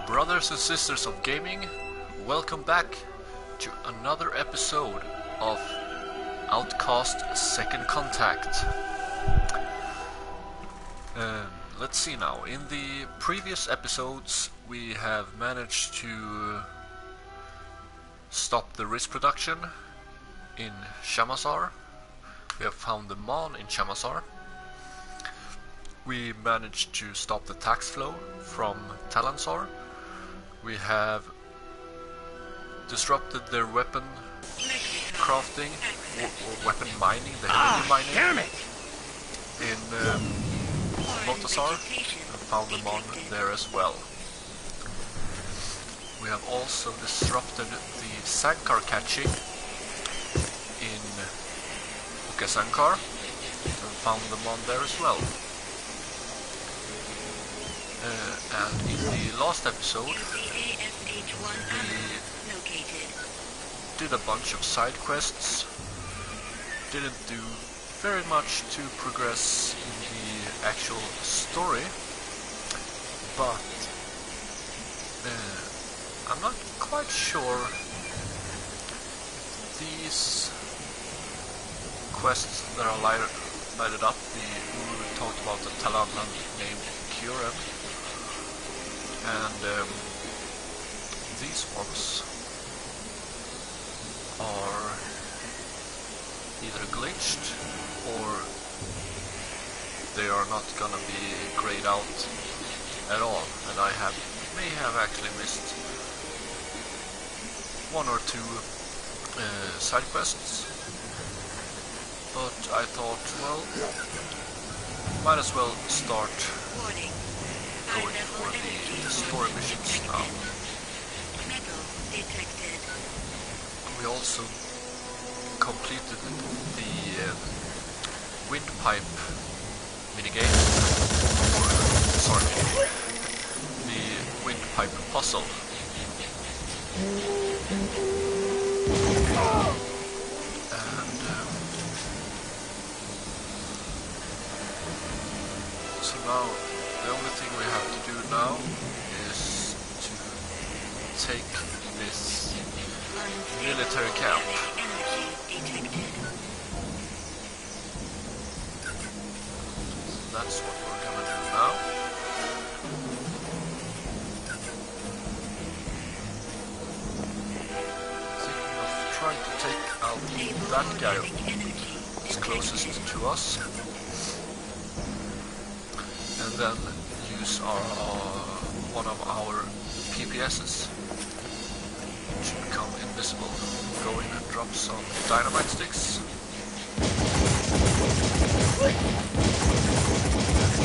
Brothers and sisters of gaming, welcome back to another episode of Outcast Second Contact. Let's see now. In the previous episodes we have managed to stop the risk production in Shamazar. We have found the Mon in Shamazar. We managed to stop the tax flow from Talansar. We have disrupted their weapon crafting or weapon mining, the heavy mining damn it! in Motasar, and found them on there as well. We have also disrupted the Sankar catching in Ukesankar and found them on there as well. And in the last episode we did a bunch of side quests, didn't do very much to progress in the actual story, but I'm not quite sure if these quests that are lighted up, we talked about the Talanlan named Kuren, and these ones are either glitched or they are not gonna be grayed out at all, and I may have actually missed one or two side quests, but I thought, well, might as well start going for the story missions now. We also completed the windpipe minigame, sorry, the windpipe puzzle. And so now the only thing we have to do now is to take this military camp. That's what we're gonna do now. Thinking of trying to take out that guy that's closest to us, and then use our one of our PPSs to become invisible. Go in and drop some dynamite sticks.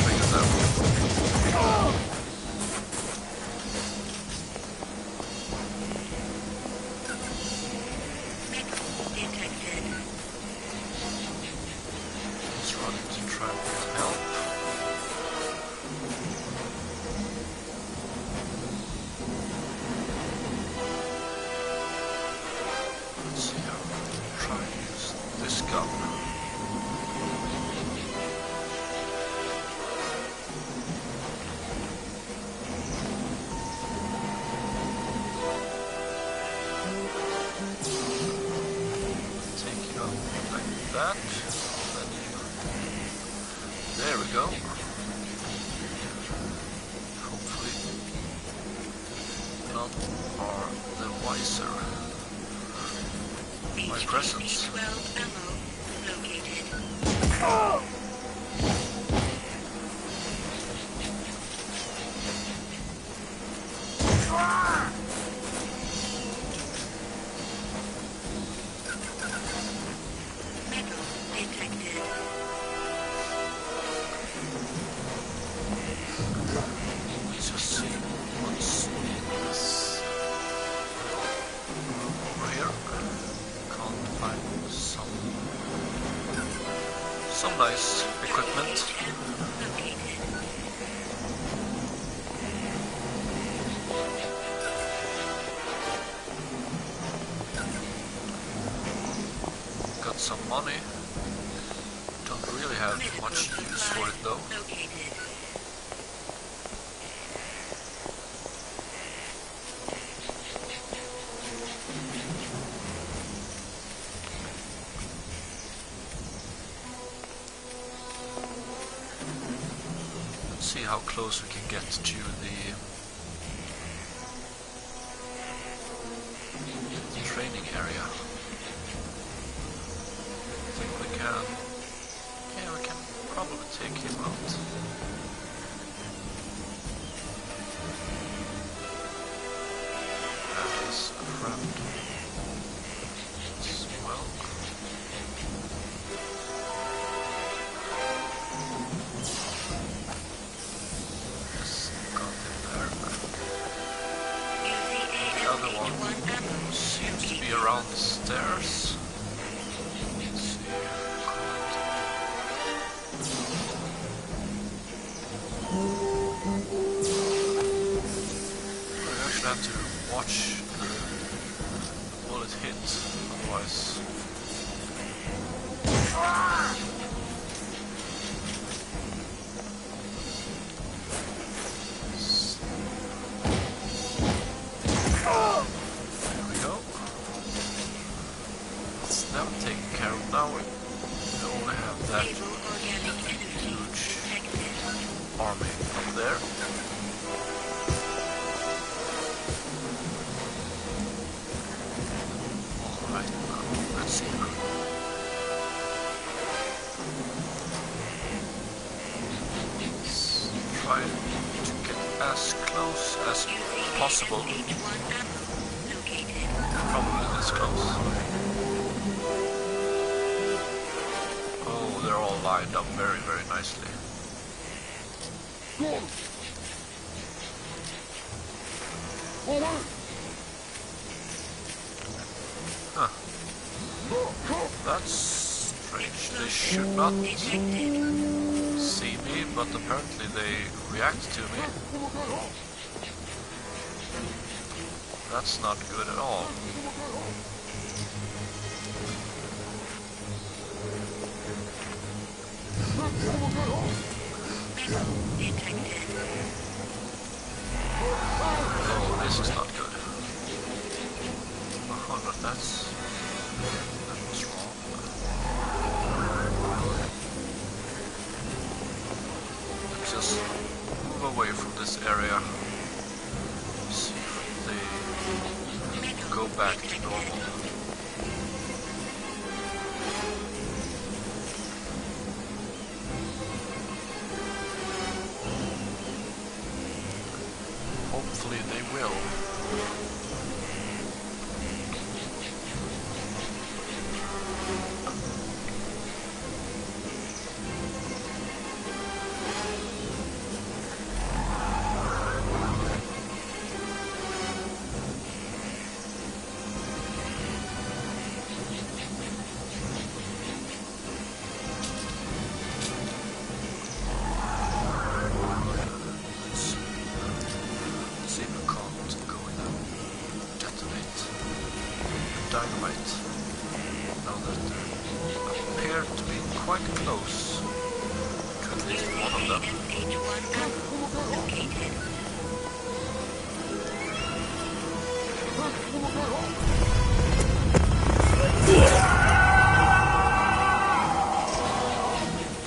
Trigger them. He's running to try and get help. Let's see how we can try and use this gun. Take it up like that. Then there we go. Hopefully none are the wiser. My presence. Let's just see what's in this over here. Can't find some nice equipment. Got some money. Don't really have much use for it though. see how close we can get to the training area. I think we can... yeah, we can probably take him out. And his friend as well. Yes, got him there. The other one seems to be around the stairs. Let's see. I actually have to watch the bullet hit, otherwise. There we go. It's them taken care of now. We only have that huge army up there. Alright, now let's see. Let's try to get as close as possible. Probably this close. Oh, they're all lined up very, very nicely. Huh. That's strange. They should not see me, but apparently they react to me. That's not good at all. Oh, this is not good. Oh, but that was wrong. Let's just move away from this area. See if they go back to normal. Hopefully they will. Dynamite. Now that they appear to be quite close to at least one of them.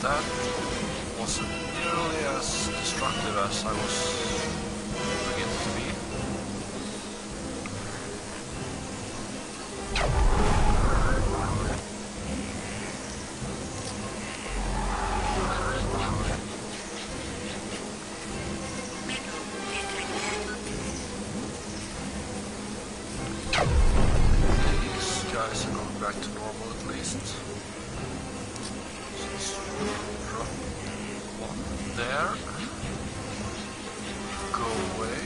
That wasn't nearly as destructive as I was beginning to be. Guys are going back to normal at least. So let's drop one there. Go away.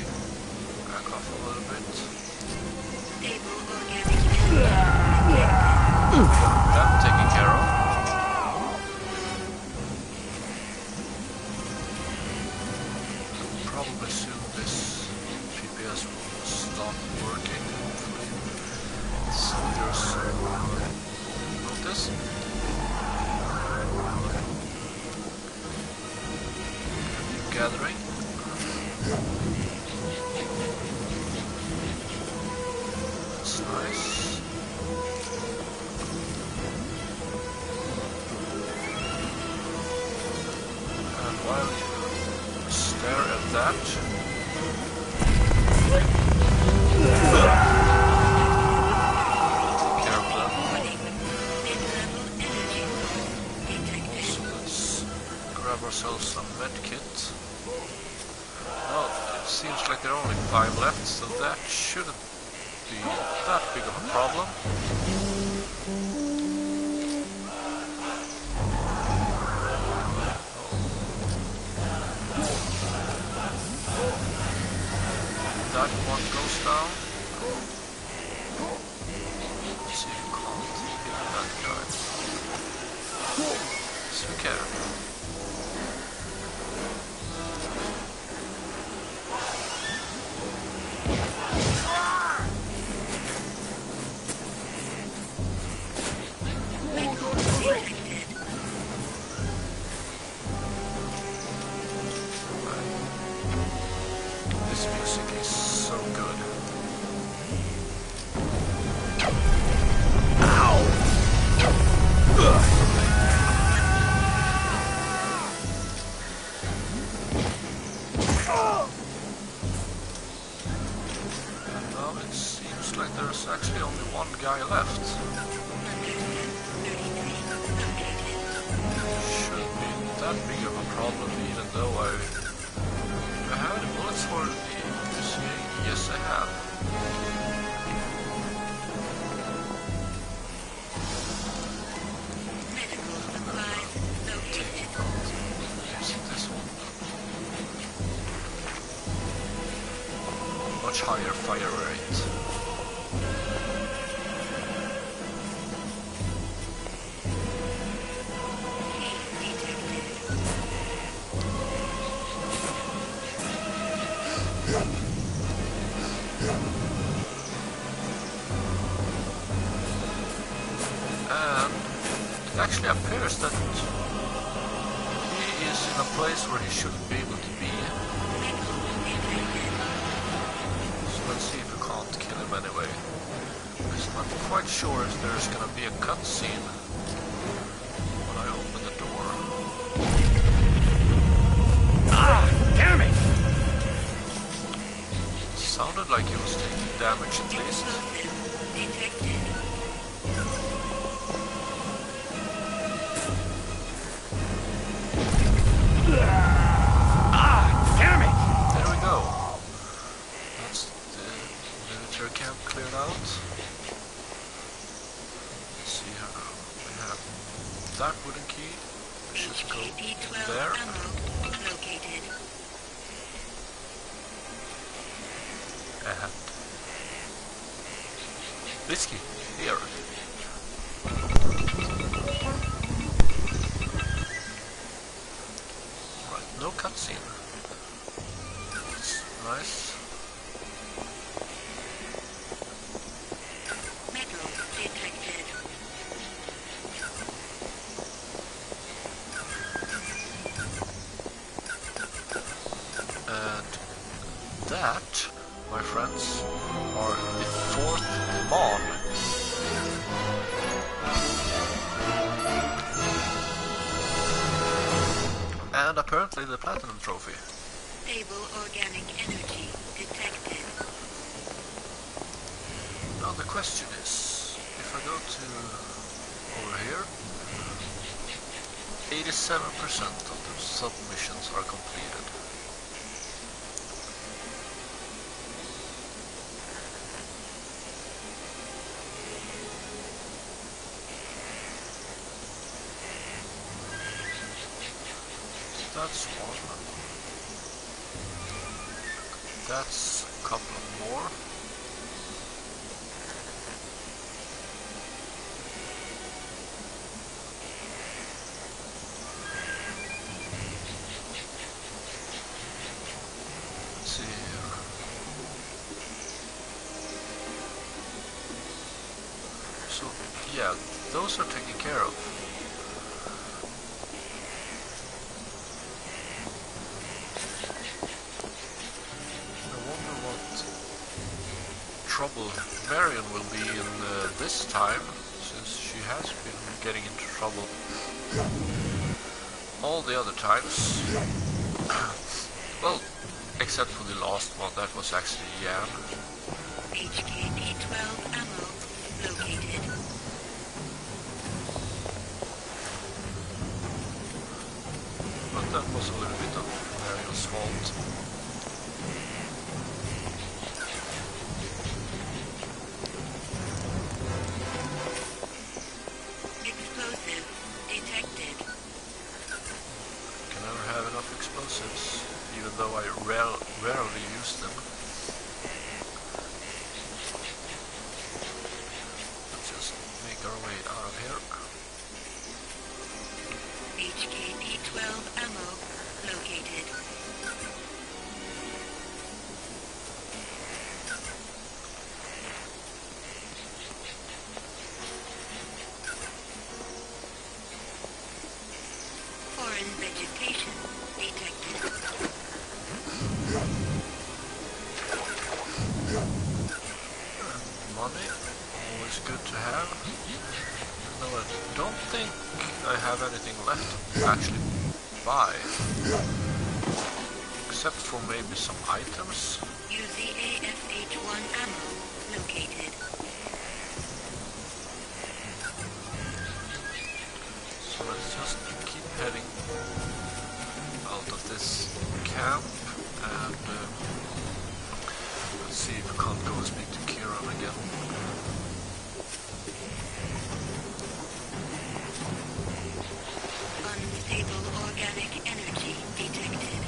Back off a little bit. That taken care of. Probably soon this GPS will stop working. Soldiers notice. New gathering. That's nice. And while you that. Take care of them. Also, let's grab ourselves some medkit. Well, it seems like there are only 5 left, so that shouldn't be that big of a problem. That one goes down. Let's see if you can't hit that guy. Yes, we can. This music is so good. And now it seems like there's actually only one guy left. Shouldn't be that big of a problem, even though I have any bullets for the SCA? Yes, I have. This one. Much higher fire rate. And it actually appears that he is in a place where he shouldn't be able to be. So let's see if we can't kill him anyway. Because I'm not quite sure if there's gonna be a cutscene when I open the door. Ah, damn it! Sounded like he was taking damage at least. Ah, damn it! There we go. That's the military camp cleared out. Let's see here now. We have that wooden key. We should go there. And this key here. Right, no cutscene. That's nice. Metal detected. And that, my friends, are the 4th Mon. And apparently the Platinum Trophy. Stable organic energy detected. Now the question is, if I go to over here, 87% of the submissions are completed. That's one. That's a couple more. Let's see here. So, yeah, those are taken care of. Trouble Marion will be in this time, since she has been getting into trouble all the other times. Well, except for the last one, that was actually Jan. HKP-12 ammo located. But that was a little bit of Ariel's fault. Explosive detected. Can never have enough explosives, even though I rarely use them. Let's just make our way out of here. HKP-12 ammo located. Foreign vegetation detected. Money, always good to have. Though I don't think I have anything left to actually buy. Except for maybe some items. UZAFH-1 ammo located. So let's just keep heading out of this camp and let's see if we can't go and speak to Kieran again. Unstable organic energy detected.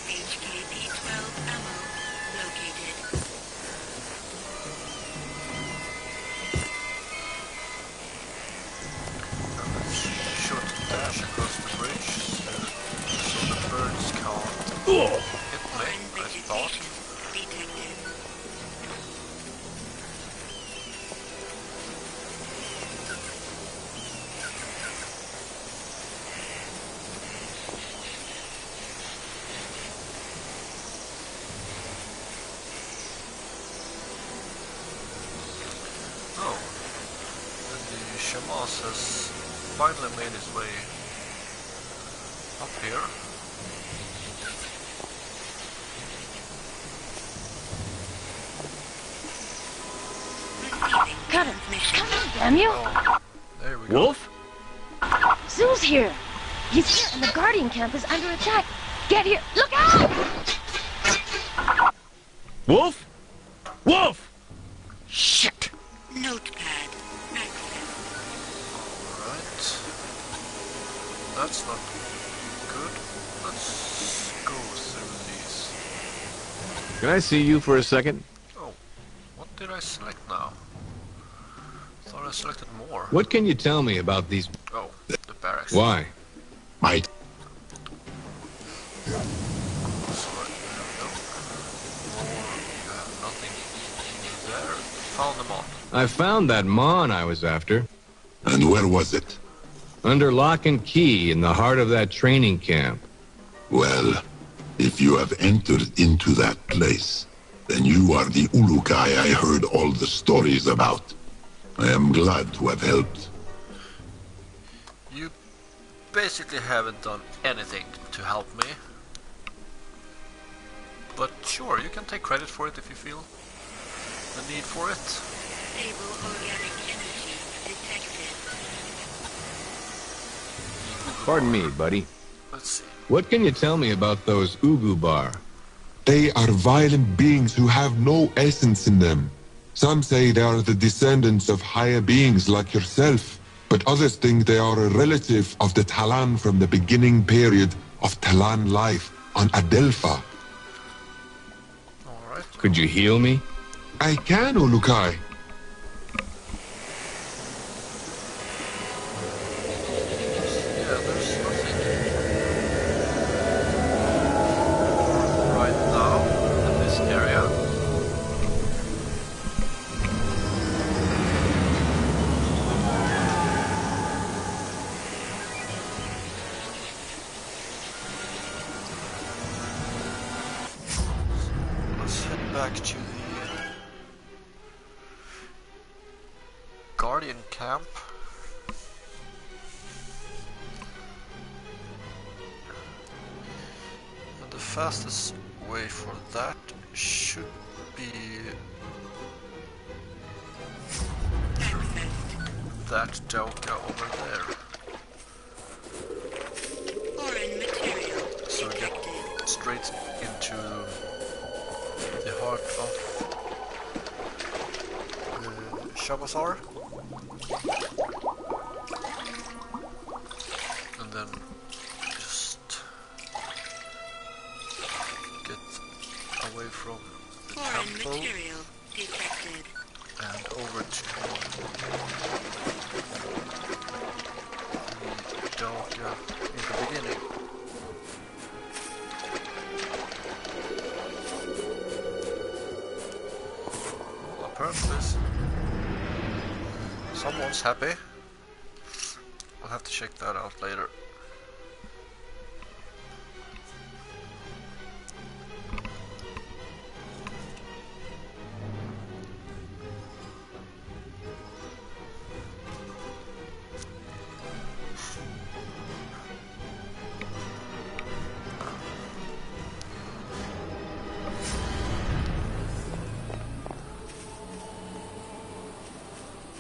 HKP-12 ammo located. Short dash across the bridge so the birds can't hit me, Foreign I thought. vegetation detected. Oh, and the Shamas has finally made his way up here. Receiving Cut him! transmission. Come on, damn you! Oh, there we go. Wolf? Zoo's here! He's here and the Guardian camp is under attack! Get here! Look out! Wolf? Wolf! Shit! Notepad access. Alright. That's not good. Let's go through these. Can I see you for a second? Oh, what did I select now? Thought I selected more. What can you tell me about these? Oh, the barracks. Why? Might. Sorry, no. More, nothing there. Found them all. I found that Mon I was after. And where was it? Under lock and key in the heart of that training camp. Well, if you have entered into that place, then you are the Ulukai I heard all the stories about. I am glad to have helped. You basically haven't done anything to help me. But sure, you can take credit for it if you feel the need for it. Stable organic energy detected. Pardon me, buddy. Let's see. What can you tell me about those Ugu Bar? They are violent beings who have no essence in them. Some say they are the descendants of higher beings like yourself, but others think they are a relative of the Talan from the beginning period of Talan life on Adelpha. Alright. Could you heal me? I can, Ulukai. Yeah, there's nothing back to the Guardian camp. And the fastest way for that should be that Doka over there. Foreign material So get detected. straight into the heart of Shabazar. And then just get away from the Foreign temple material detected. and over to the Doka in the beginning. Well, apparently someone's happy. I'll have to check that out later.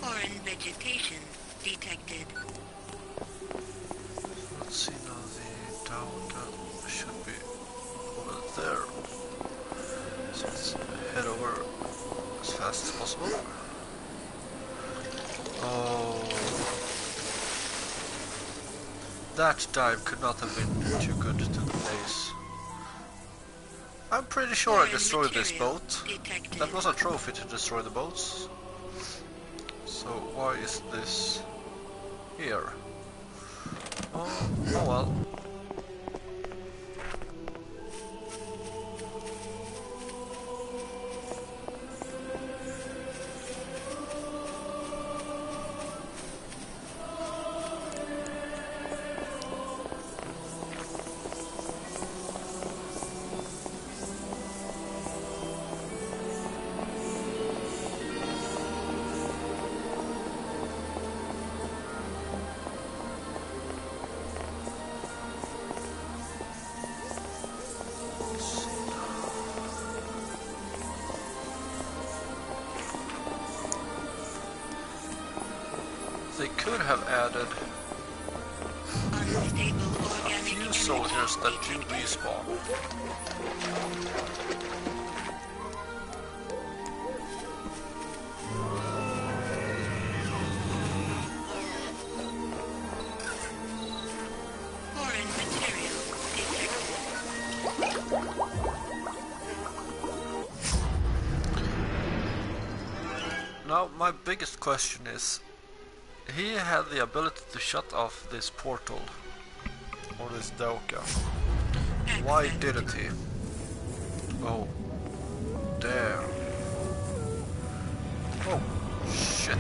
Foreign vegetation detected. Let's see now, the Doka should be over there. So let's head over as fast as possible. Oh, that dive could not have been too good to the face. I'm pretty sure I destroyed this boat. Detected. That was a trophy to destroy the boats. So why is this here? Oh well. They could have added Unstable a organic few energy soldiers that do detected. respawn. Foreign material detected. Now my biggest question is, he had the ability to shut off this portal, or this Doka. Why didn't he? Oh, damn. Oh, shit.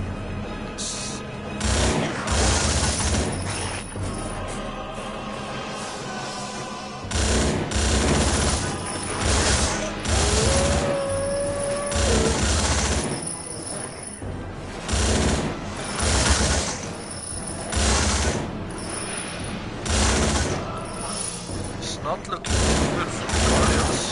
It's not looking too good for the Guardians.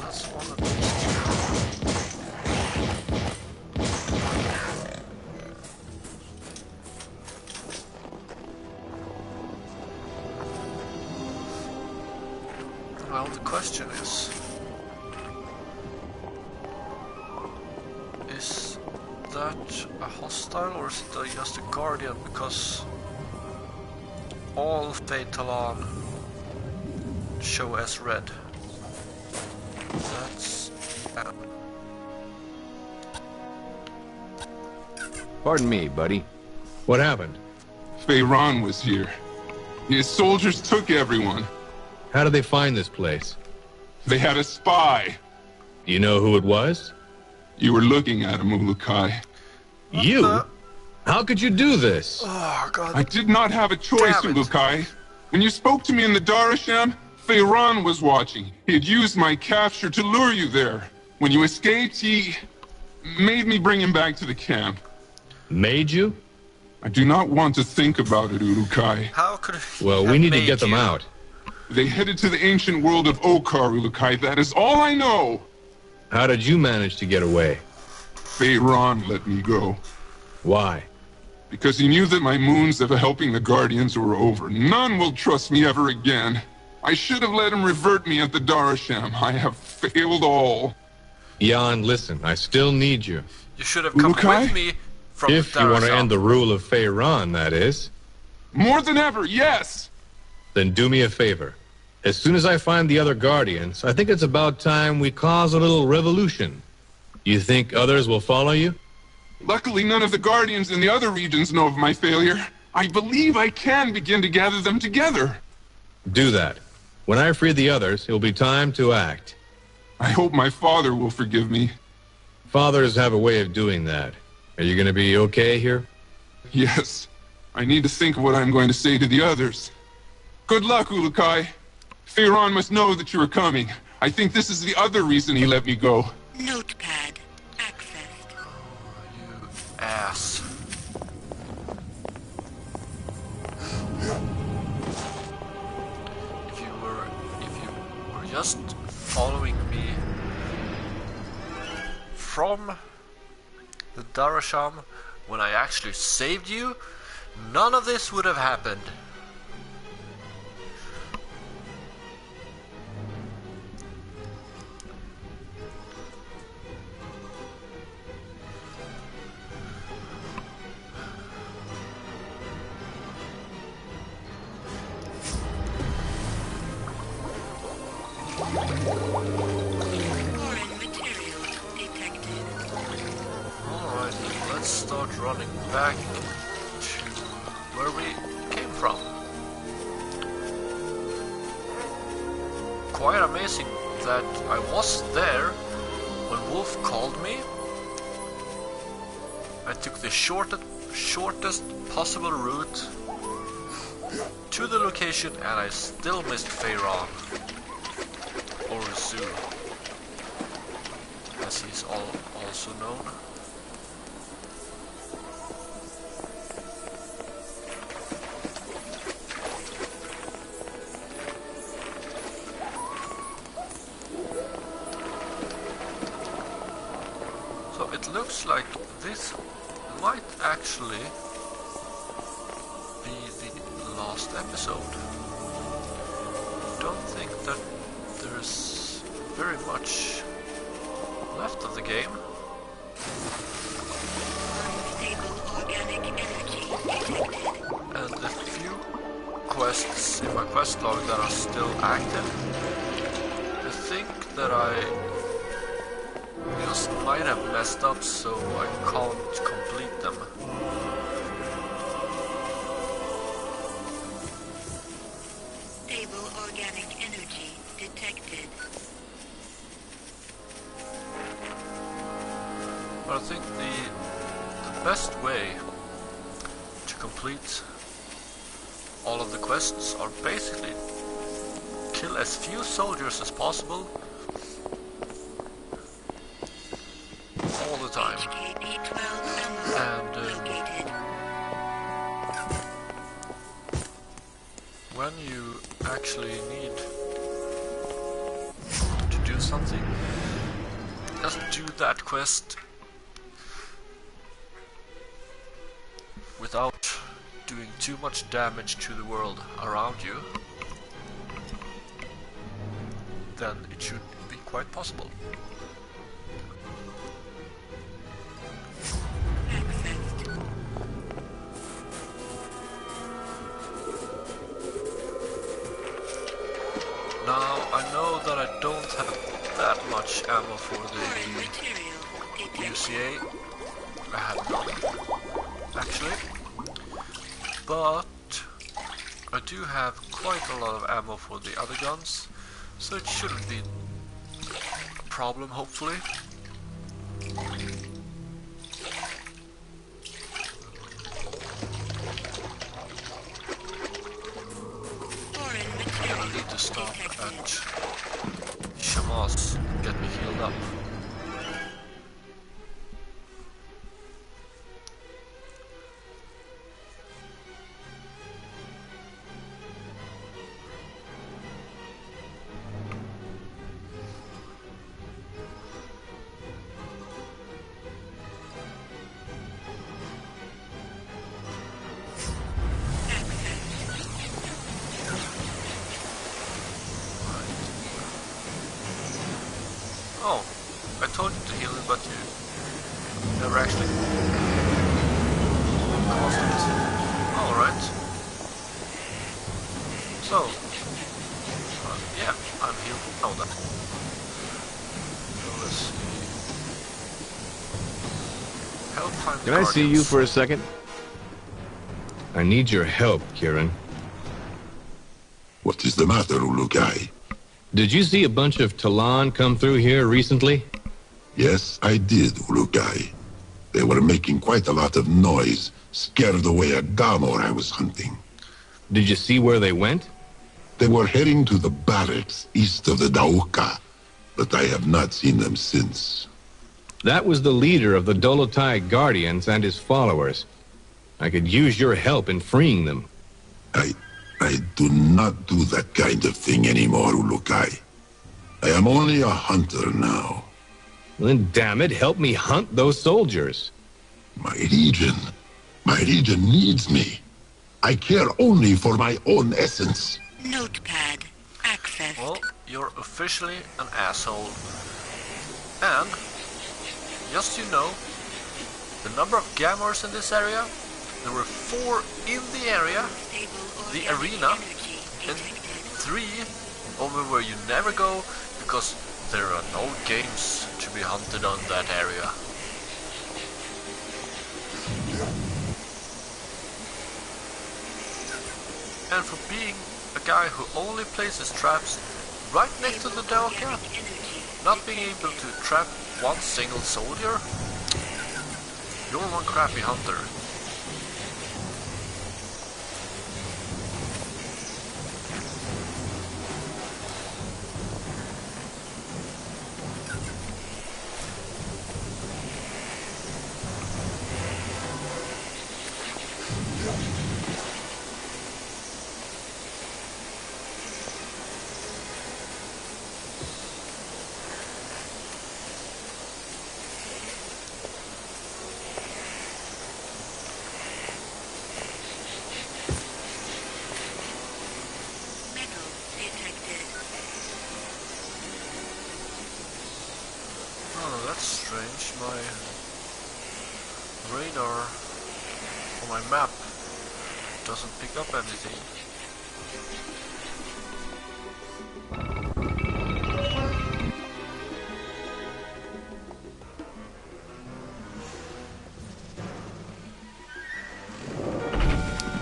That's one of these. Well, the question is that a hostile or is it just a Guardian? Because all Fate Talon show as red. town. Pardon me, buddy. What happened? Feyran was here. His soldiers took everyone. How did they find this place? They had a spy. You know who it was? You were looking at him, Ulukai. You? How could you do this? Oh god. I did not have a choice, Damn it. Ulukai. When you spoke to me in the Darasham, Feyran was watching. He had used my capture to lure you there. When you escaped, he made me bring him back to the camp. Made you? I do not want to think about it, Ulukai. How could he Well, have we need to made get them you? out. They headed to the ancient world of Okar, Ulukai. That is all I know. How did you manage to get away? Feyran let me go. Why? Because he knew that my moons of helping the Guardians were over. None will trust me ever again. I should have let him revert me at the Darasham. I have failed all. Jan, listen, I still need you. You should have come Ulukai? with me from If you want to Darasham. end the rule of Feyran, that is. More than ever, yes! Then do me a favor. As soon as I find the other Guardians, I think it's about time we cause a little revolution. You think others will follow you? Luckily, none of the Guardians in the other regions know of my failure. I believe I can begin to gather them together. Do that. When I free the others, it will be time to act. I hope my father will forgive me. Fathers have a way of doing that. Are you going to be okay here? Yes. I need to think of what I'm going to say to the others. Good luck, Ulukai. Feyran must know that you are coming. I think this is the other reason he let me go. Notepad accessed. You ass. If you were just following me from the Darasham when I actually saved you, none of this would have happened. Foreign material detected. Alright, let's start running back to where we came from. Quite amazing that I was there when Wolf called me. I took the shortest possible route to the location and I still missed Feyran. Or Zoo, as he's also known. So it looks like this might actually be the last episode. Don't think that there's very much left of the game. Unstable organic energy detected. And the few quests in my quest log that are still active, I think that I just might have messed up so I can't complete them. Stable organic energy detected. But I think the best way to complete all of the quests are basically kill as few soldiers as possible all the time. HKP-12 ammo And located. when you actually need to do something, just do that quest without doing too much damage to the world around you. Then it should be quite possible. Accessed. Now I know that I don't have that much ammo for Foreign the material detected. UCA. I have none, actually. But I do have quite a lot of ammo for the other guns, so it shouldn't be a problem, hopefully. Foreign And material I need to stop detected. at Shamas and get me healed up. Oh, I told you to heal it, but you never actually caused it. Alright. So, yeah, I'm healed. Oh, that. So let's see. Help find the Can I see you guardians. for a second? I need your help, Kieran. What is the matter, Ulukai? Did you see a bunch of Talon come through here recently? Yes, I did, Ulukai. They were making quite a lot of noise, scared away a Gamor I was hunting. Did you see where they went? They were heading to the barracks east of the Dauka, but I have not seen them since. That was the leader of the Dolotai Guardians and his followers. I could use your help in freeing them. I do not do that kind of thing anymore, Ulukai. I am only a hunter now. Then damn it, help me hunt those soldiers. My region needs me. I care only for my own essence. Notepad accessed. Well, you're officially an asshole. And, just so you know, the number of Gamors in this area, there were 4 in the area, the arena, and 3 over where you never go because there are no games to be hunted on that area. And for being a guy who only places traps right next to the Dauka, not being able to trap one single soldier, you're one crappy hunter. Oh, that's strange. My radar on my map doesn't pick up anything.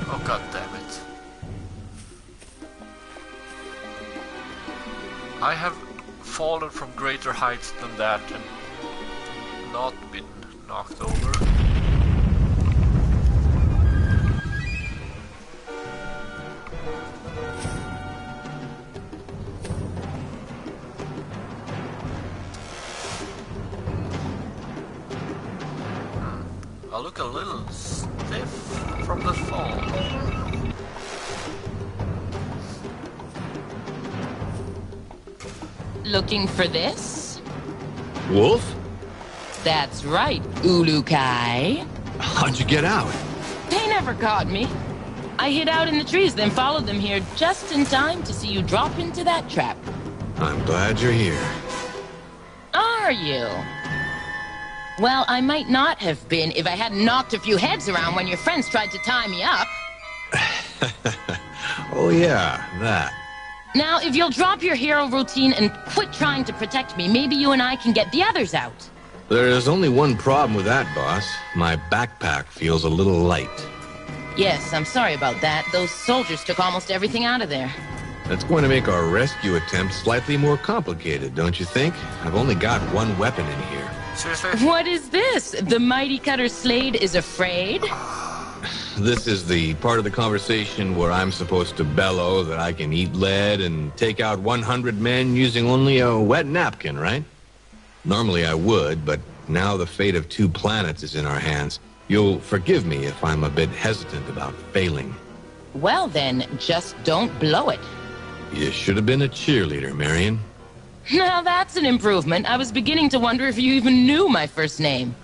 Oh, god damn it. I have fallen from greater heights than that and not been knocked over. I look a little stiff from the fall. Looking for this? Wolf? That's right, Ulukai. How'd you get out? They never caught me. I hid out in the trees, then followed them here just in time to see you drop into that trap. I'm glad you're here. Are you? Well, I might not have been if I hadn't knocked a few heads around when your friends tried to tie me up. Oh yeah, that. Now, if you'll drop your hero routine and quit trying to protect me, maybe you and I can get the others out. There is only one problem with that, boss. My backpack feels a little light. Yes, I'm sorry about that. Those soldiers took almost everything out of there. That's going to make our rescue attempt slightly more complicated, don't you think? I've only got one weapon in here. Seriously? What is this? The mighty cutter Slade is afraid? This is the part of the conversation where I'm supposed to bellow that I can eat lead and take out 100 men using only a wet napkin, right? Normally I would, but now the fate of 2 planets is in our hands. You'll forgive me if I'm a bit hesitant about failing. Well then, just don't blow it. You should have been a cheerleader, Marion. Now that's an improvement. I was beginning to wonder if you even knew my first name.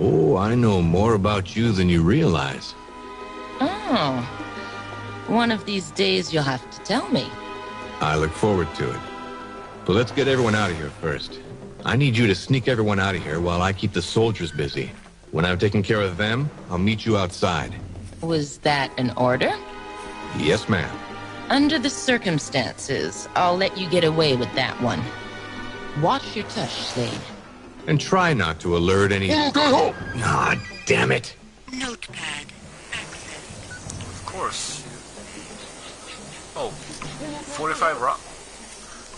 Oh, I know more about you than you realize. Oh. One of these days you'll have to tell me. I look forward to it. But let's get everyone out of here first. I need you to sneak everyone out of here while I keep the soldiers busy. When I've taken care of them, I'll meet you outside. Was that an order? Yes, ma'am. Under the circumstances, I'll let you get away with that one. Watch your touch, Slade. And try not to alert any... Ah, damn it! Notepad. Access. Of course. Oh, 45 rock.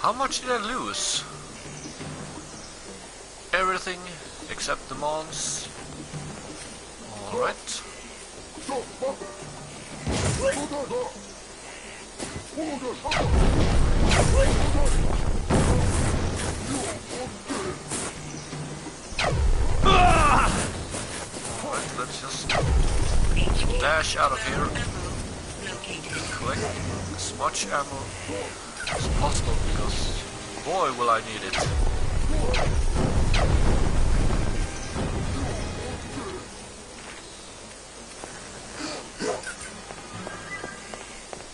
How much did I lose? Everything except the mons. Alright. Alright, let's just dash out of here. Collect as much ammo as possible because boy will I need it.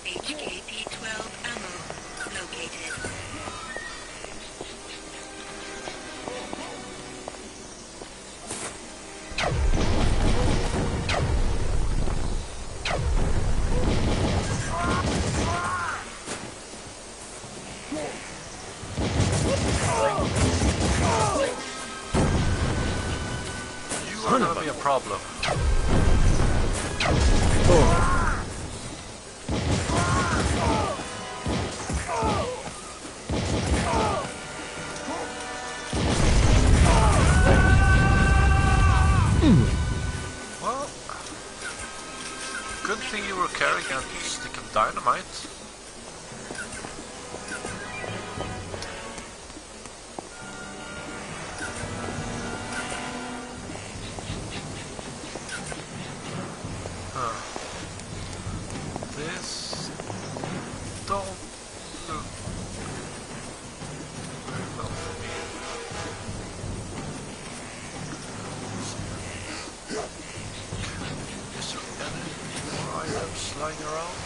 HKP-12 ammo located. You are gonna be a problem. Well, good thing you were carrying a stick of dynamite. This don't look very well for me. Is there any more items lying around?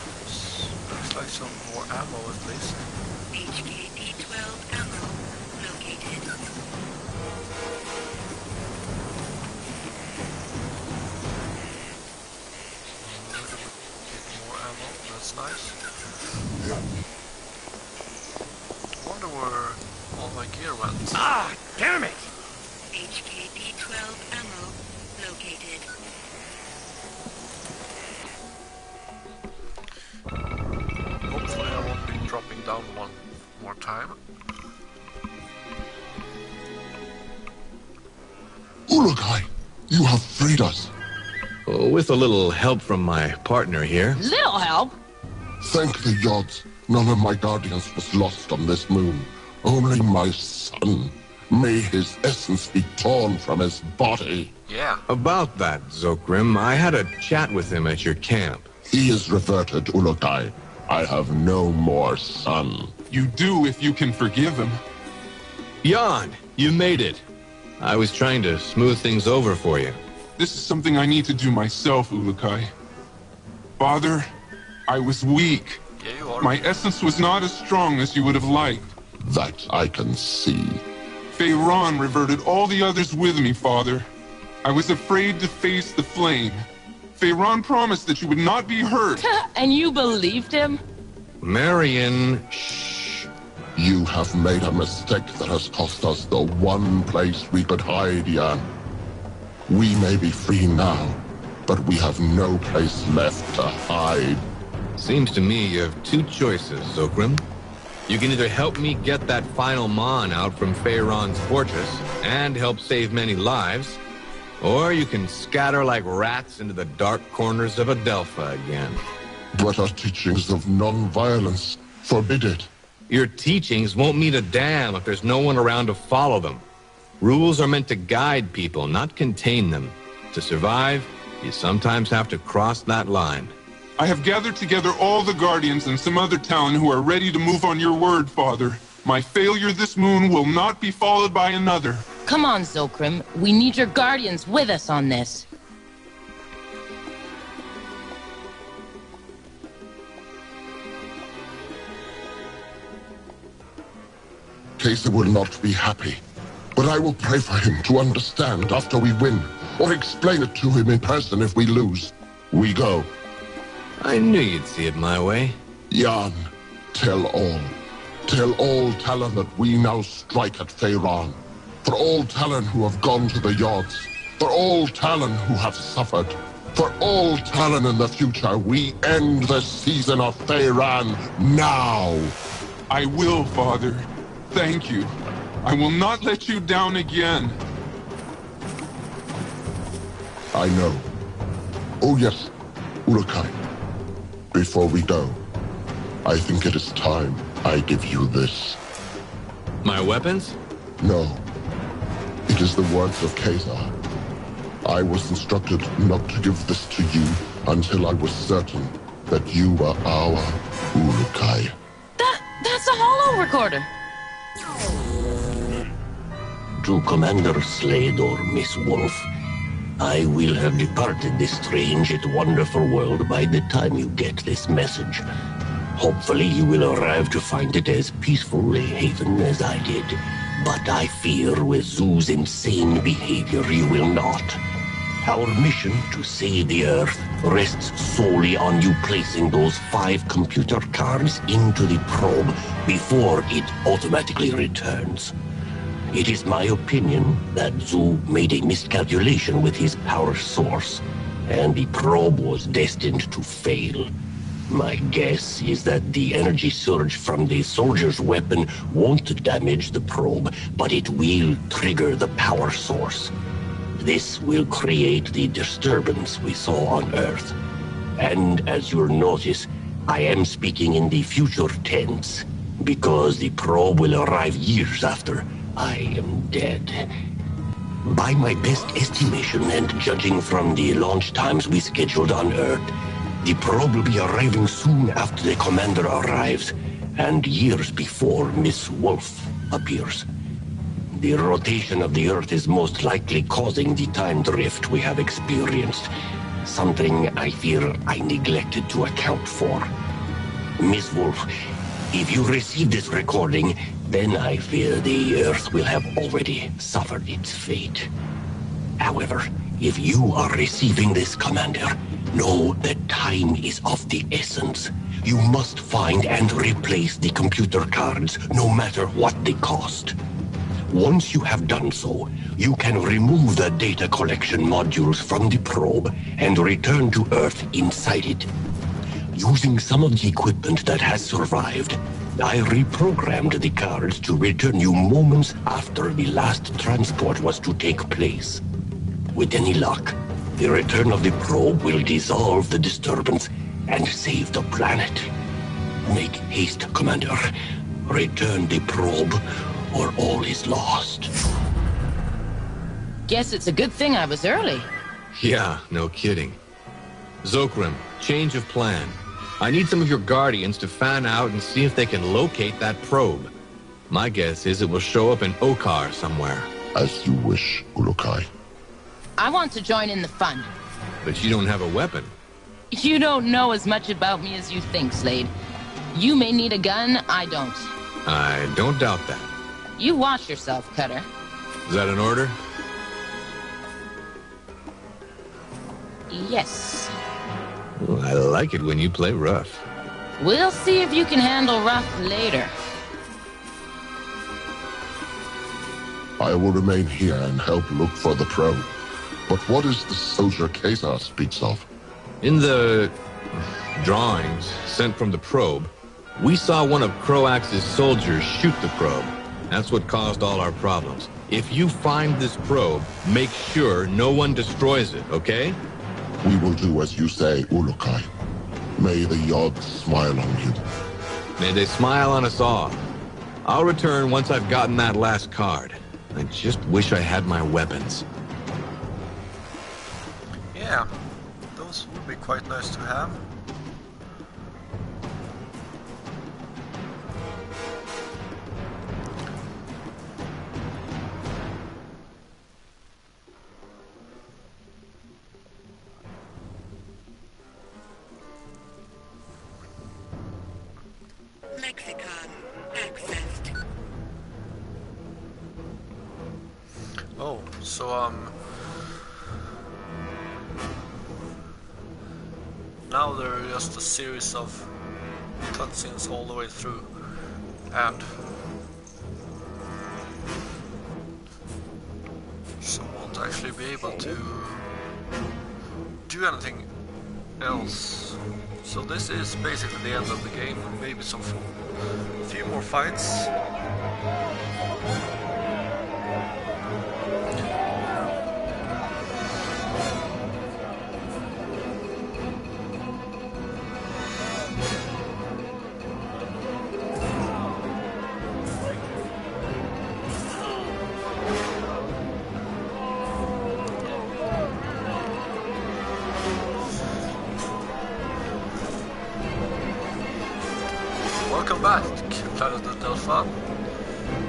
Looks like some more ammo at least. HKP-12 ammo located. More ammo, that's nice. Wonder where all my gear went. Ah, damn it! HKP-12 ammo located. Hopefully I won't be dropping down one more time. Ulukai, you have freed us. With a little help from my partner here. Little help? Thank the gods, none of my guardians was lost on this moon. Only my son. May his essence be torn from his body. Yeah. About that, Zokrim, I had a chat with him at your camp. He is reverted, Ulukai. I have no more son. You do if you can forgive him. Jan, you made it. I was trying to smooth things over for you. This is something I need to do myself, Ulukai. Father, I was weak. Yeah, you are. My essence was not as strong as you would have liked. That I can see. Feyron reverted all the others with me, Father. I was afraid to face the flame. Feyron promised that you would not be hurt. And you believed him? Marion, shh. You have made a mistake that has cost us the one place we could hide, Jan. We may be free now, but we have no place left to hide. Seems to me you have two choices, Zokrim. You can either help me get that final Mon out from Pharaon's fortress and help save many lives, or you can scatter like rats into the dark corners of Adelpha again. But our teachings of non-violence forbid it. Your teachings won't mean a damn if there's no one around to follow them. Rules are meant to guide people, not contain them. To survive, you sometimes have to cross that line. I have gathered together all the Guardians and some other Talon who are ready to move on your word, Father. My failure this moon will not be followed by another. Come on, Zokrim. We need your Guardians with us on this. Kesa will not be happy, but I will pray for him to understand after we win, or explain it to him in person if we lose. We go. I knew you'd see it my way. Jan, tell all. Tell all Talon that we now strike at Pharaon. For all Talon who have gone to the yards. For all Talon who have suffered. For all Talon in the future, we end the season of Pharaon now. I will, Father. Thank you. I will not let you down again. I know. Oh yes, Urukai. Before we go, I think it is time I give you this. My weapons? No. It is the words of Kesa. I was instructed not to give this to you until I was certain that you were our Urukai. That's a holo recorder. To Commander Slade or Miss Wolf, I will have departed this strange yet wonderful world by the time you get this message. Hopefully you will arrive to find it as peaceful a haven as I did. But I fear with Zoo's insane behavior you will not. Our mission to save the Earth rests solely on you placing those 5 computer cards into the probe before it automatically returns. It is my opinion that Zoo made a miscalculation with his power source, and the probe was destined to fail. My guess is that the energy surge from the soldier's weapon won't damage the probe, but it will trigger the power source. This will create the disturbance we saw on Earth. And as you'll notice, I am speaking in the future tense, because the probe will arrive years after I am dead. By my best estimation and judging from the launch times we scheduled on Earth, the probe will be arriving soon after the commander arrives, and years before Miss Wolf appears. The rotation of the Earth is most likely causing the time drift we have experienced, something I fear I neglected to account for. Miss Wolf, if you receive this recording, then I fear the Earth will have already suffered its fate. However, if you are receiving this, Commander, know that time is of the essence. You must find and replace the computer cards, no matter what the cost. Once you have done so, you can remove the data collection modules from the probe and return to Earth inside it. Using some of the equipment that has survived, I reprogrammed the cards to return you moments after the last transport was to take place. With any luck, the return of the probe will dissolve the disturbance and save the planet. Make haste, Commander. Return the probe, or all is lost. Guess it's a good thing I was early. Yeah, no kidding. Zokrim, change of plan. I need some of your Guardians to fan out and see if they can locate that probe. My guess is it will show up in Okar somewhere. As you wish, Urukai. I want to join in the fun. But you don't have a weapon. You don't know as much about me as you think, Slade. You may need a gun, I don't. I don't doubt that. You watch yourself, Cutter. Is that an order? Yes. Well, I like it when you play rough. We'll see if you can handle rough later. I will remain here and help look for the probe. But what is the soldier Kesa speaks of? In the drawings sent from the probe, we saw one of Croax's soldiers shoot the probe. That's what caused all our problems. If you find this probe, make sure no one destroys it, okay? We will do as you say, Ulukai. May the Yod smile on you. May they smile on us all. I'll return once I've gotten that last card. I just wish I had my weapons. Yeah, those would be quite nice to have. Lexicon accessed. Oh, so now there are just a series of cutscenes all the way through, and so won't actually be able to do anything else. So this is basically the end of the game, maybe some few more fights. Welcome back, Planet of Delphi.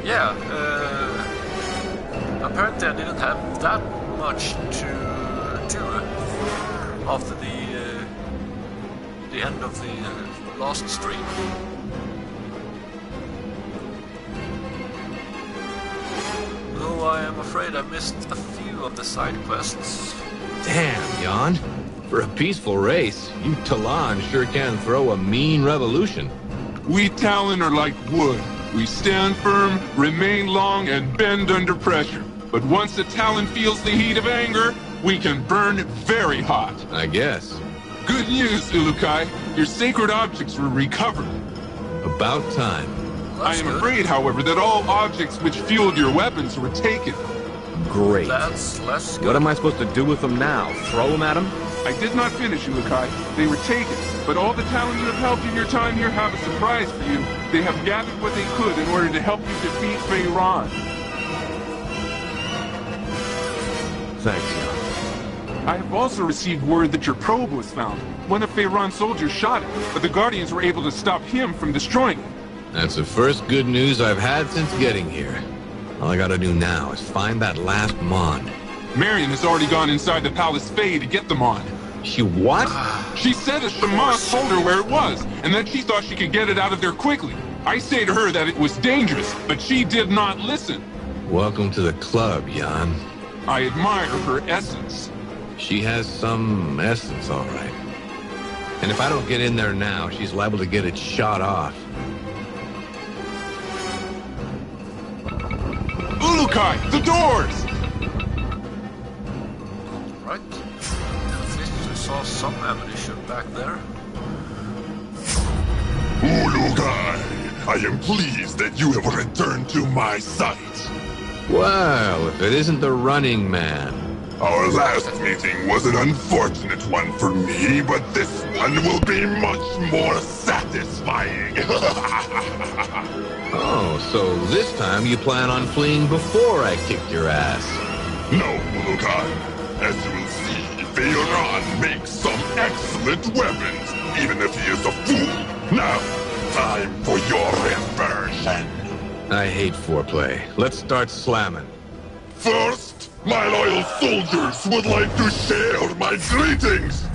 Yeah, apparently I didn't have that much to do after the end of the last stream. Though I am afraid I missed a few of the side quests. Damn, Jan. For a peaceful race, you Talon sure can throw a mean revolution. We Talon are like wood. We stand firm, remain long, and bend under pressure. But once the Talon feels the heat of anger, we can burn very hot. I guess. Good news, Ulukai. Your sacred objects were recovered. About time. I am afraid, however, that all objects which fueled your weapons were taken. Great. That's less good. What am I supposed to do with them now? Throw them at them? I did not finish, Ulukai. They were taken, but all the Talon you have helped in your time here have a surprise for you. They have gathered what they could in order to help you defeat Feyran. Thanks, Jan. I have also received word that your probe was found. One of Feyran's soldiers shot it, but the Guardians were able to stop him from destroying it. That's the first good news I've had since getting here. All I gotta do now is find that last Mon. Marion has already gone inside the Palace Fae to get them on. She what? She said a Shamash told her where it was, and that she thought she could get it out of there quickly. I say to her that it was dangerous, but she did not listen. Welcome to the club, Jan. I admire her essence. She has some essence, all right. And if I don't get in there now, she's liable to get it shot off. Ulukai, the doors! Right. At least we saw some ammunition back there. Ulukai, I am pleased that you have returned to my sight. Well, if it isn't the Running Man. Our last meeting was an unfortunate one for me, but this one will be much more satisfying. Oh, so this time you plan on fleeing before I kick your ass? No, Ulukai. As you will see, Feyran makes some excellent weapons, even if he is a fool. Now, time for your reversion. I hate foreplay. Let's start slamming. First, my loyal soldiers would like to share my greetings.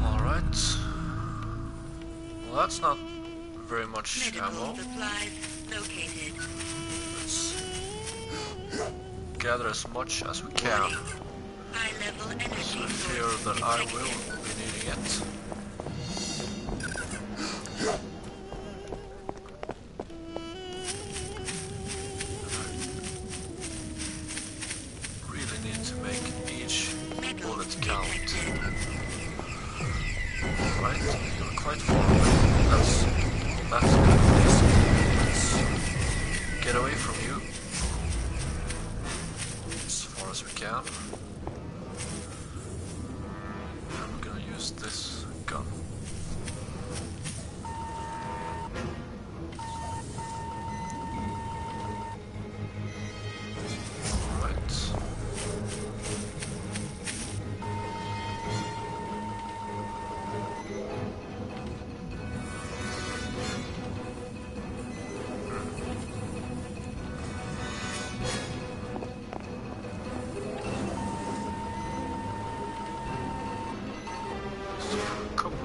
Alright. Well, that's not very much ammo. Medical supplies located. Let's gather as much as we can. High level energy I fear source that I detected. will be needing yet. Really need to make each bullet count. Right, you're quite far away. That's good. Let's get away from you as far as we can. And we're gonna use this gun. Alright.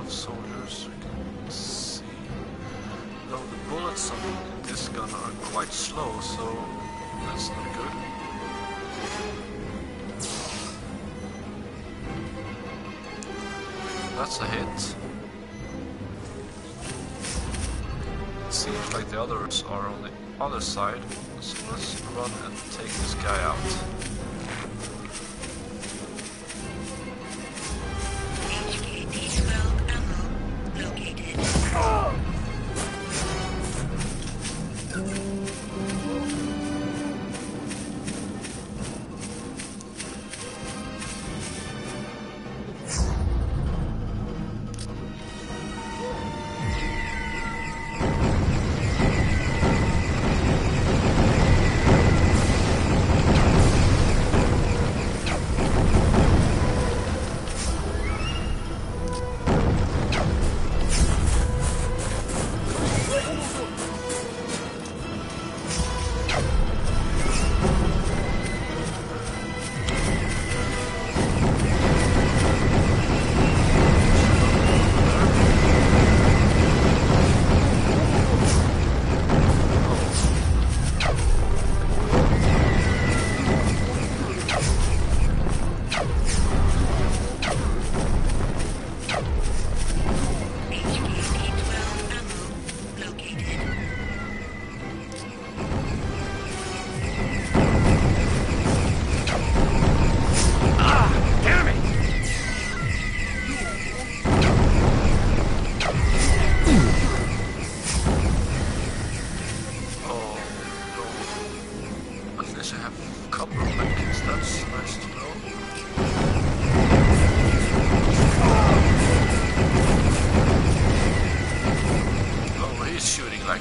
Soldiers, we can see. Though the bullets on this gun are quite slow, so that's not good. That's a hit. It seems like the others are on the other side, so let's run and take this guy out.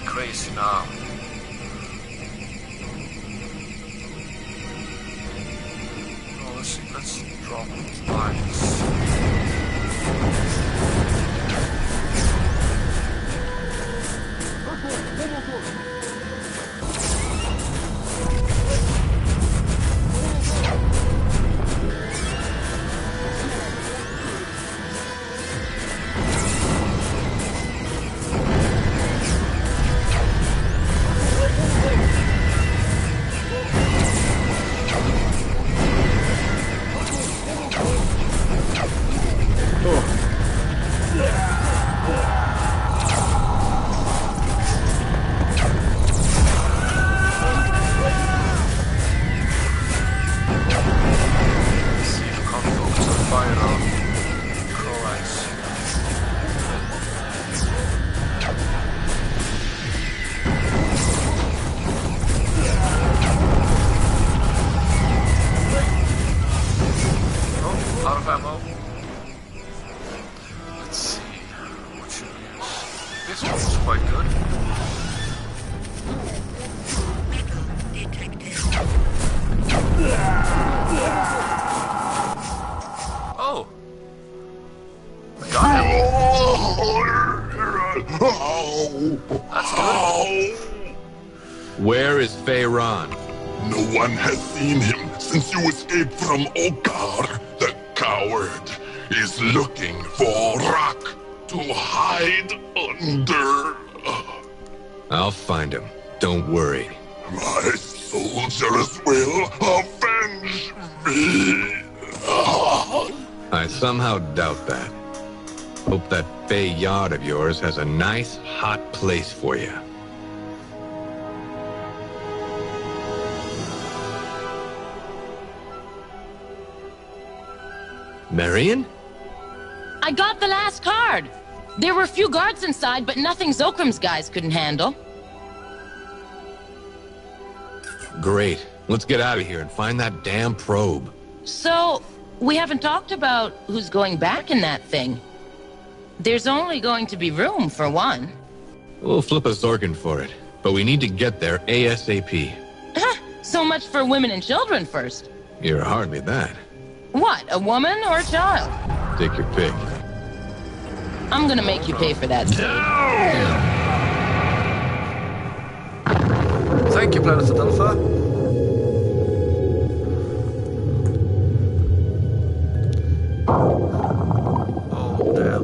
Crazy now. Oh, let's drop lines. Where is Feyron? No one has seen him since you escaped from Okar. The coward is looking for rock to hide under. I'll find him. Don't worry. My soldiers will avenge me. I somehow doubt that. Hope that Fey yacht of yours has a nice, hot place for you. Marion? I got the last card. There were a few guards inside, but nothing Zokram's guys couldn't handle. Great. Let's get out of here and find that damn probe. So, we haven't talked about who's going back in that thing. There's only going to be room for one. We'll flip a Zorkin for it, but we need to get there ASAP. So much for women and children first. You're hardly that. What, a woman or a child? Take your pick. I'm gonna make you pay for that. Thank you, Planet Adelpha. Oh, damn.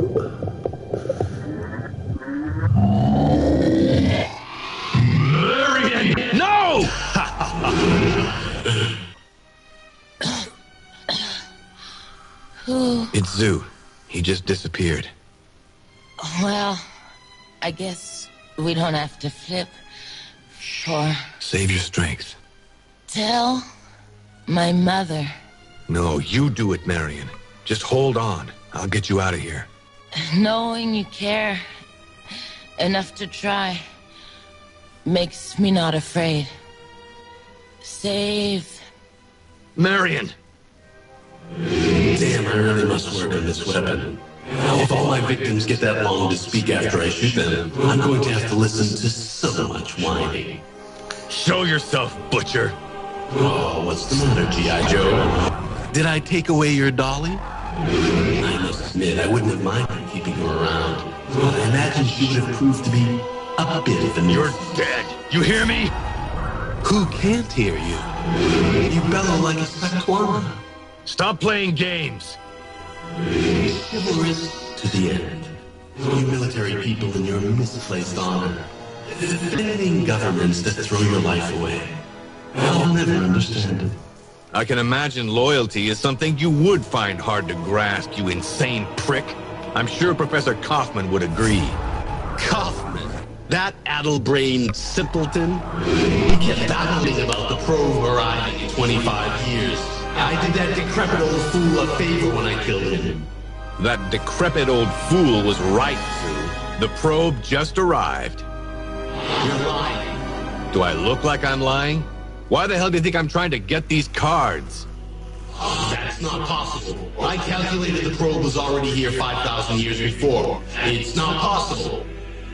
No! It's Zoo. He just disappeared. Well, I guess we don't have to flip. Or Save your strength. tell my mother. No, you do it, Marion. Just hold on. I'll get you out of here. Knowing you care enough to try makes me not afraid. Save. Marion! Damn, I really must work on this weapon. If all my victims get that long to speak after I shoot them, I'm going to have to listen to so much whining. Show yourself, Butcher! Oh, what's the matter, G.I. Joe? Did I take away your dolly? I must admit, I wouldn't have minded keeping her around. But I imagine she would have proved to be a bit of a nuisance. You're dead! You hear me? Who can't hear you? You bellow like a SachshoT. Stop playing games! Chivalrous to the end. You military people and your misplaced honor. Defending governments that throw your life away. I'll never understand it. I can imagine loyalty is something you would find hard to grasp, you insane prick. I'm sure Professor Kaufman would agree. Kaufman? That addle-brained simpleton? We kept battling about the probe arriving in 25 years. I did that decrepit old fool a favor when I killed him. That decrepit old fool was right, Sue. The probe just arrived. You're lying. Do I look like I'm lying? Why the hell do you think I'm trying to get these cards? That's not possible. I calculated the probe was already here 5,000 years before. It's not possible.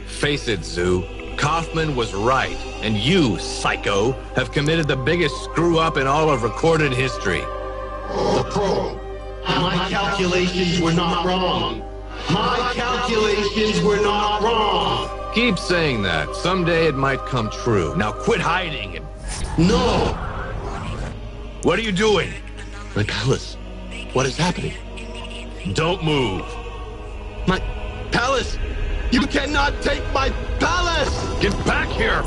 Face it, Sue. Kaufman was right, and you, psycho, have committed the biggest screw-up in all of recorded history. The probe. My calculations were not wrong. My calculations were not wrong. Keep saying that. Someday it might come true. Now quit hiding and... No! What are you doing? My palace. What is happening? Don't move. My palace! You cannot take my palace! Get back here!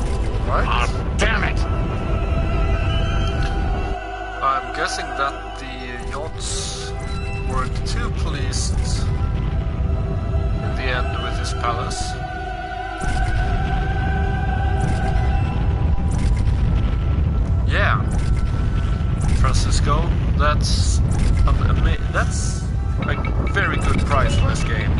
Right? Ah, damn it! I'm guessing that the yachts weren't too pleased in the end with his palace. Yeah, Francisco, that's a very good price for this game.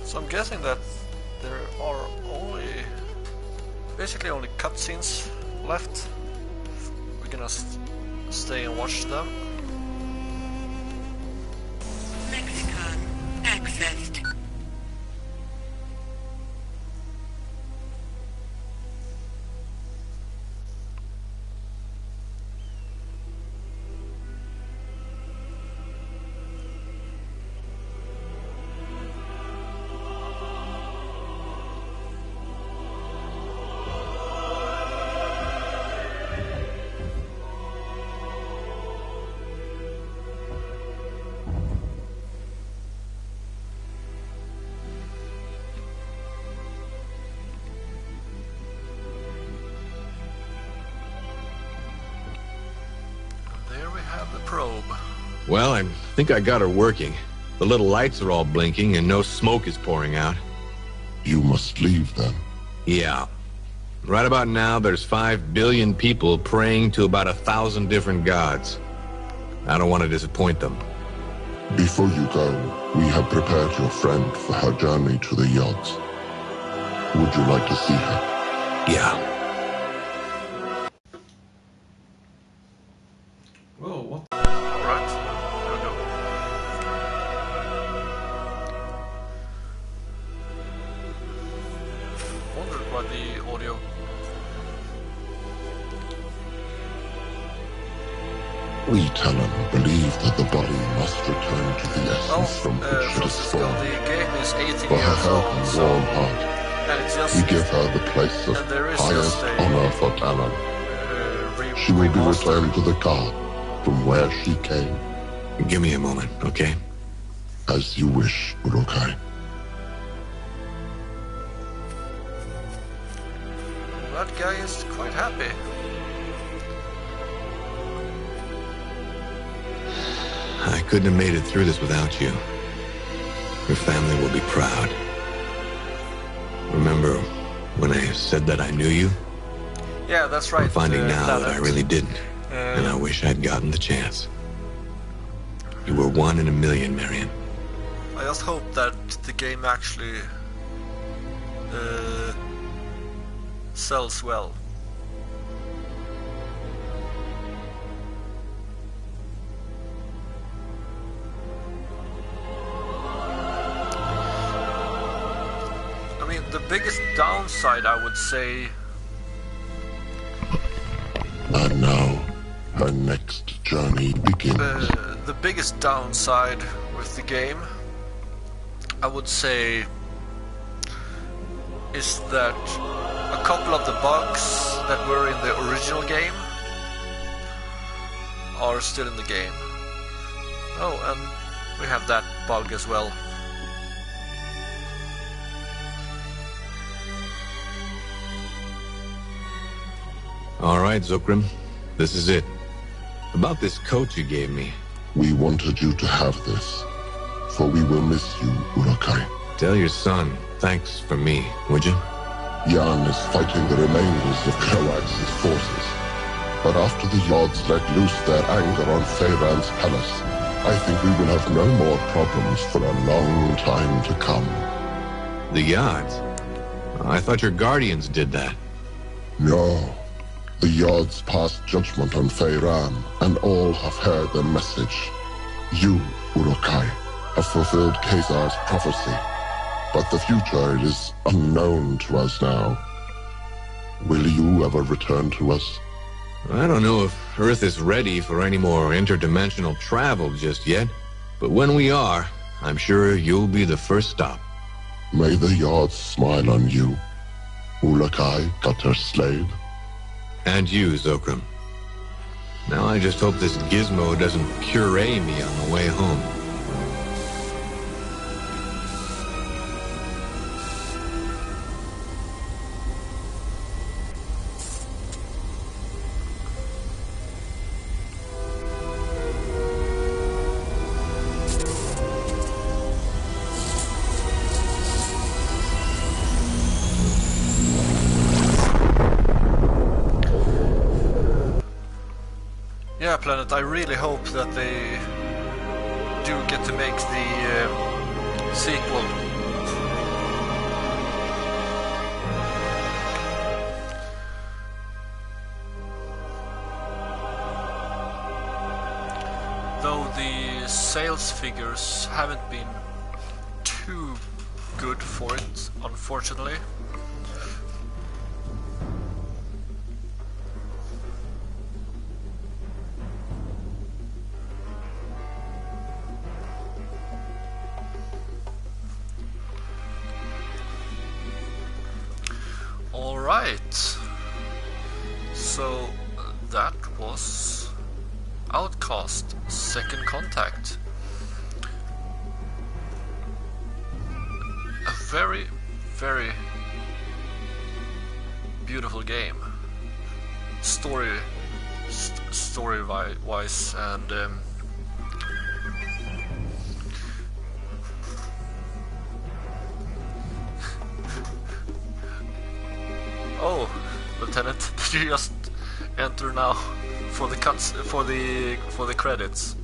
So I'm guessing that there are basically only cutscenes left. We're gonna stay and watch them. Lexicon accessed. The probe. Well, I think I got her working. The little lights are all blinking and no smoke is pouring out. You must leave then. Yeah. Right about now, there's 5 billion people praying to about 1,000 different gods. I don't want to disappoint them. Before you go, we have prepared your friend for her journey to the yachts. Would you like to see her? Yeah. Whoa, what? Alright, there we go. Wondered why the audio. We Talon believe that the body must return to the essence from which it is Francisco, formed. the game is 18 For her years health old, and so warm heart, and it's just we give her the place of and there is highest just a, honor for Talon. She will be returned to the god from where she came. Give me a moment, okay? As you wish, Urukai. That guy is quite happy. I couldn't have made it through this without you. Your family will be proud. Remember when I said that I knew you? Yeah, that's right. I'm finding now that I Planet. really didn't. And I wish I'd gotten the chance. You were 1 in a million, Marion. I just hope that the game actually sells well. I mean, the biggest downside, I would say. And now, her next journey begins. The biggest downside with the game, I would say, is that a couple of the bugs that were in the original game are still in the game. Oh, and we have that bug as well. All right, Zokrim. This is it. About this coat you gave me. We wanted you to have this, for we will miss you, Urukai. Tell your son, thanks for me, would you? Jan is fighting the remainders of Croax's forces. But after the Yods let loose their anger on Feyran's palace, I think we will have no more problems for a long time to come. The Yods? I thought your guardians did that. No. The Yods passed judgment on Feyran, and all have heard their message. You, Urukai, have fulfilled Khazar's prophecy, but the future is unknown to us now. Will you ever return to us? I don't know if Earth is ready for any more interdimensional travel just yet, but when we are, I'm sure you'll be the first stop. May the Yods smile on you, Urukai, Gutter Slade. And you, Zokrim. Now I just hope this gizmo doesn't puree me on the way home. Yeah, Planet, I really hope that they do get to make the sequel. Though the sales figures haven't been too good for it, unfortunately. Alright, so that was Outcast Second Contact. A very, very beautiful game. Story story-wise, and oh, Lieutenant, did you just enter now for the cuts for the credits?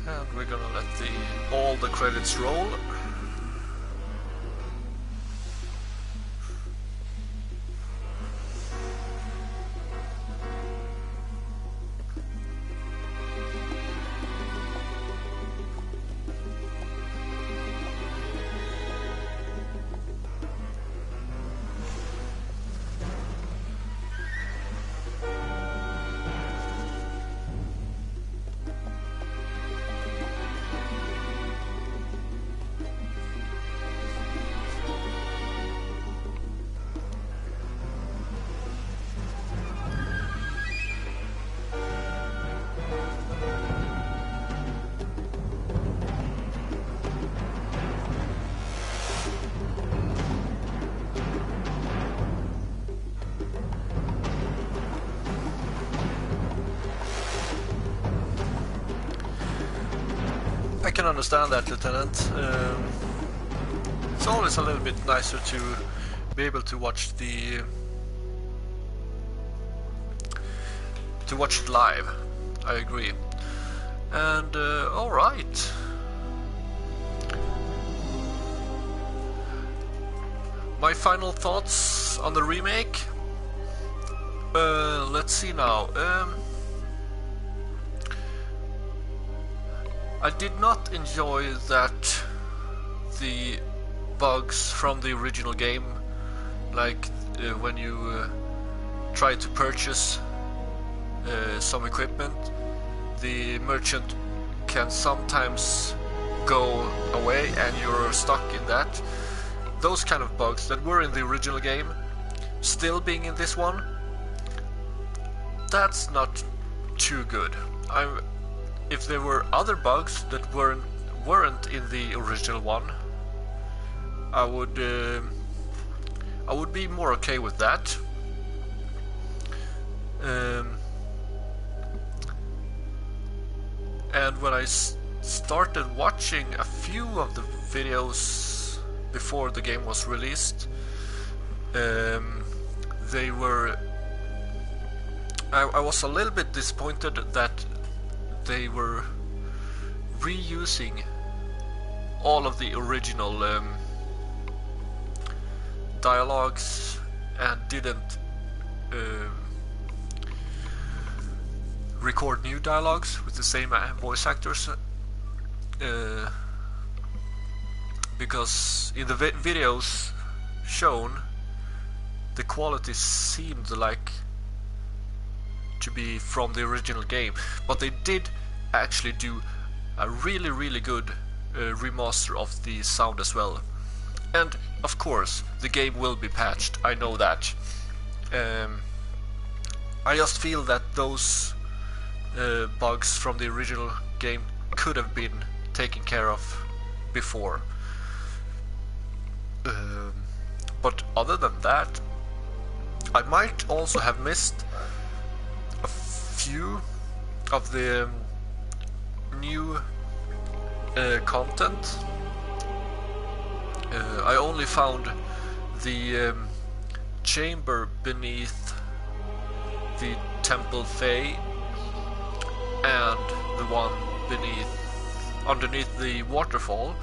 And we're gonna let all the credits roll. I can understand that, Lieutenant. It's always a little bit nicer to be able to watch it live. I agree. And all right. My final thoughts on the remake. Let's see now. I did not enjoy that the bugs from the original game, like when you try to purchase some equipment, the merchant can sometimes go away and you're stuck in that. Those kind of bugs that were in the original game, still being in this one, that's not too good. If there were other bugs that weren't in the original one, I would be more okay with that. And when I started watching a few of the videos before the game was released, they were. I was a little bit disappointed that they were reusing all of the original dialogues and didn't record new dialogues with the same voice actors, because in the videos shown the quality seemed like to be from the original game, but they did actually do a really good remaster of the sound as well. And of course the game will be patched, I know that. I just feel that those bugs from the original game could have been taken care of before. But other than that, I might also have missed a few of the new content. I only found the chamber beneath the Temple Fae and the one underneath the waterfall.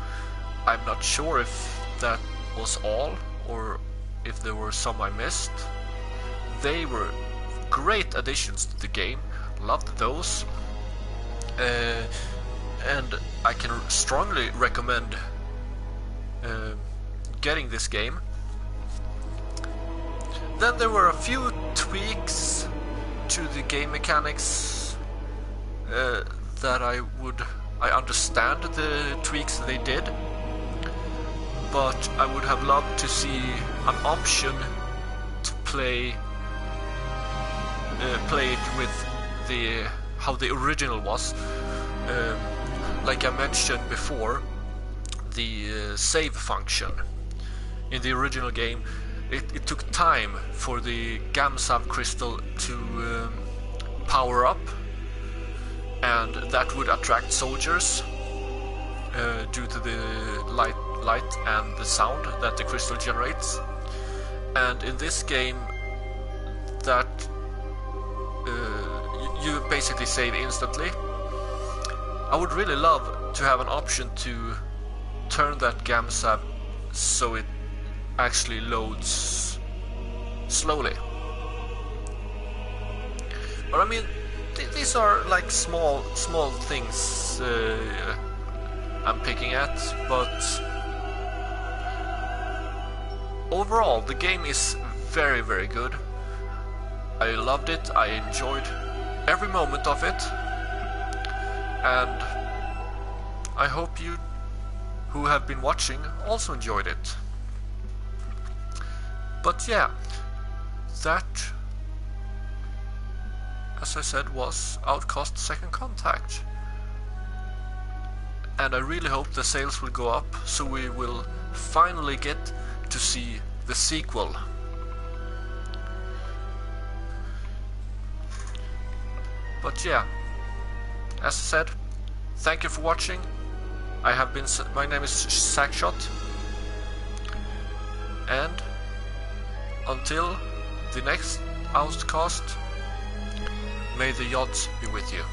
I'm not sure if that was all or if there were some I missed. They were great additions to the game, loved those, and I can strongly recommend getting this game. Then there were a few tweaks to the game mechanics that I understand the tweaks they did, but I would have loved to see an option to play it with how the original was. Like I mentioned before, the save function in the original game, it took time for the Gamsav crystal to power up, and that would attract soldiers due to the light and the sound that the crystal generates. And in this game, that you basically save instantly. I would really love to have an option to turn that Gamsav so it actually loads slowly. But I mean, these are like small things I'm picking at, but overall the game is very, very good. I loved it, I enjoyed every moment of it, and I hope you who have been watching also enjoyed it. But yeah, that, as I said, was Outcast Second Contact. And I really hope the sales will go up, so we will finally get to see the sequel. But yeah, as I said, thank you for watching. My name is SachshoT, and until the next Outcast, may the odds be with you.